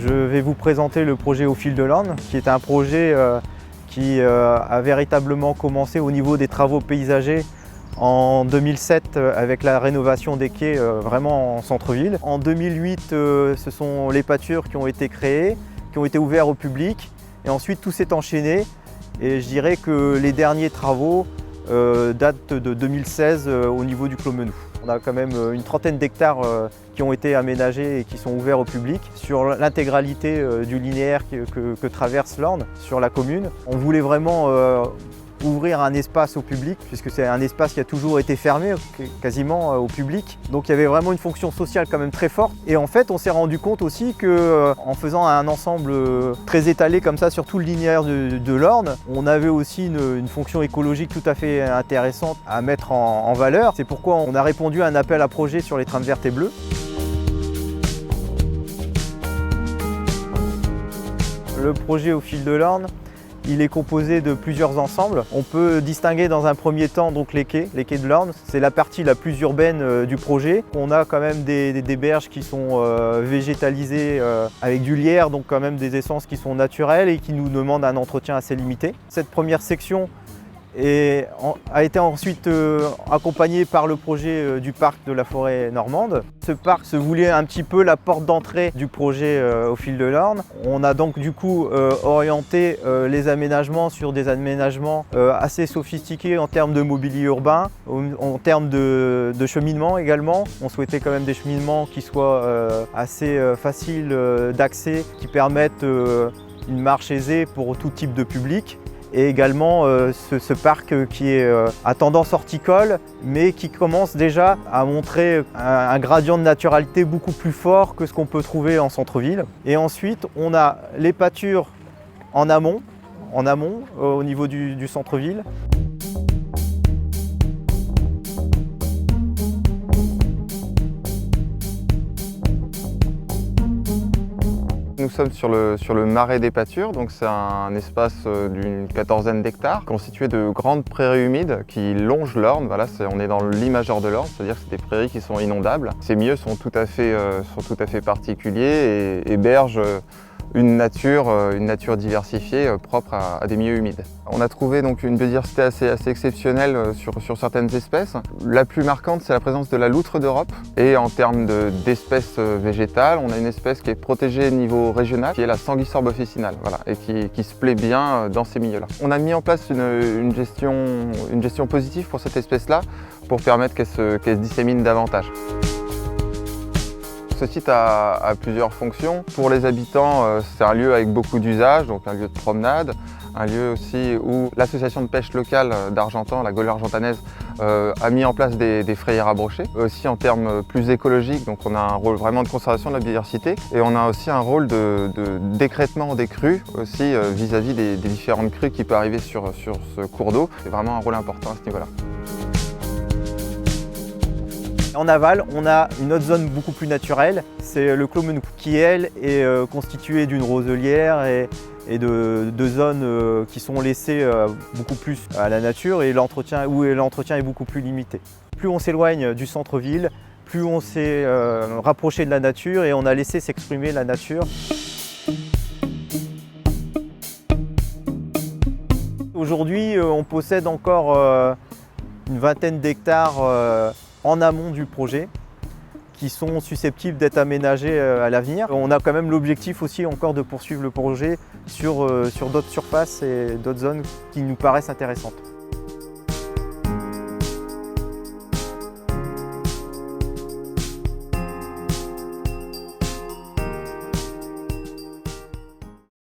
Je vais vous présenter le projet Au fil de l'Orne, qui est un projet qui a véritablement commencé au niveau des travaux paysagers en 2007 avec la rénovation des quais vraiment en centre-ville. En 2008, ce sont les pâtures qui ont été créées, qui ont été ouvertes au public, et ensuite tout s'est enchaîné. Et je dirais que les derniers travaux datent de 2016 au niveau du Clos Menou. On a quand même une trentaine d'hectares qui ont été aménagés et qui sont ouverts au public sur l'intégralité du linéaire que traverse l'Orne, sur la commune. On voulait vraiment ouvrir un espace au public, puisque c'est un espace qui a toujours été fermé quasiment au public. Donc il y avait vraiment une fonction sociale quand même très forte. Et en fait, on s'est rendu compte aussi qu'en faisant un ensemble très étalé comme ça sur tout le linéaire de l'Orne, on avait aussi une fonction écologique tout à fait intéressante à mettre en valeur. C'est pourquoi on a répondu à un appel à projet sur les trames vertes et bleues. Le projet Au fil de l'Orne, il est composé de plusieurs ensembles. On peut distinguer dans un premier temps donc les quais de l'Orne. C'est la partie la plus urbaine du projet. On a quand même des berges qui sont végétalisées avec du lierre, donc quand même des essences qui sont naturelles et qui nous demandent un entretien assez limité. Cette première section a été ensuite accompagné par le projet du parc de la forêt normande. Ce parc se voulait un petit peu la porte d'entrée du projet Au fil de l'Orne. On a donc du coup orienté les aménagements sur des aménagements assez sophistiqués en termes de mobilier urbain, en termes de cheminement également. On souhaitait quand même des cheminements qui soient assez faciles d'accès, qui permettent une marche aisée pour tout type de public. Et également ce parc qui est à tendance horticole, mais qui commence déjà à montrer un gradient de naturalité beaucoup plus fort que ce qu'on peut trouver en centre-ville. Et ensuite, on a les pâtures en amont au niveau du centre-ville. Nous sommes sur le marais des pâtures, donc c'est un espace d'une quatorzaine d'hectares constitué de grandes prairies humides qui longent l'Orne. Voilà, on est dans le lit majeur de l'Orne, c'est-à-dire que c'est des prairies qui sont inondables. Ces milieux sont tout à fait particuliers et hébergent une nature diversifiée propre à des milieux humides. On a trouvé donc une biodiversité assez exceptionnelle sur certaines espèces. La plus marquante, c'est la présence de la loutre d'Europe. Et en termes d'espèces végétales, on a une espèce qui est protégée au niveau régional, qui est la sanguisorbe officinale, voilà, et qui se plaît bien dans ces milieux-là. On a mis en place une gestion positive pour cette espèce-là, pour permettre qu'elle se dissémine davantage. Ce site a plusieurs fonctions. Pour les habitants, c'est un lieu avec beaucoup d'usages, donc un lieu de promenade, un lieu aussi où l'association de pêche locale d'Argentan, la Gaule argentanaise, a mis en place des frayères à brocher. Aussi en termes plus écologiques, donc on a un rôle vraiment de conservation de la biodiversité et on a aussi un rôle d'écrêtement des crues aussi vis-à-vis des différentes crues qui peuvent arriver sur ce cours d'eau. C'est vraiment un rôle important à ce niveau-là. En aval, on a une autre zone beaucoup plus naturelle, c'est le Clos Menou, qui elle est constitué d'une roselière et de zones qui sont laissées beaucoup plus à la nature et où l'entretien est beaucoup plus limité. Plus on s'éloigne du centre-ville, plus on s'est rapproché de la nature et on a laissé s'exprimer la nature. Aujourd'hui, on possède encore une vingtaine d'hectares en amont du projet qui sont susceptibles d'être aménagés à l'avenir. On a quand même l'objectif aussi encore de poursuivre le projet sur d'autres surfaces et d'autres zones qui nous paraissent intéressantes.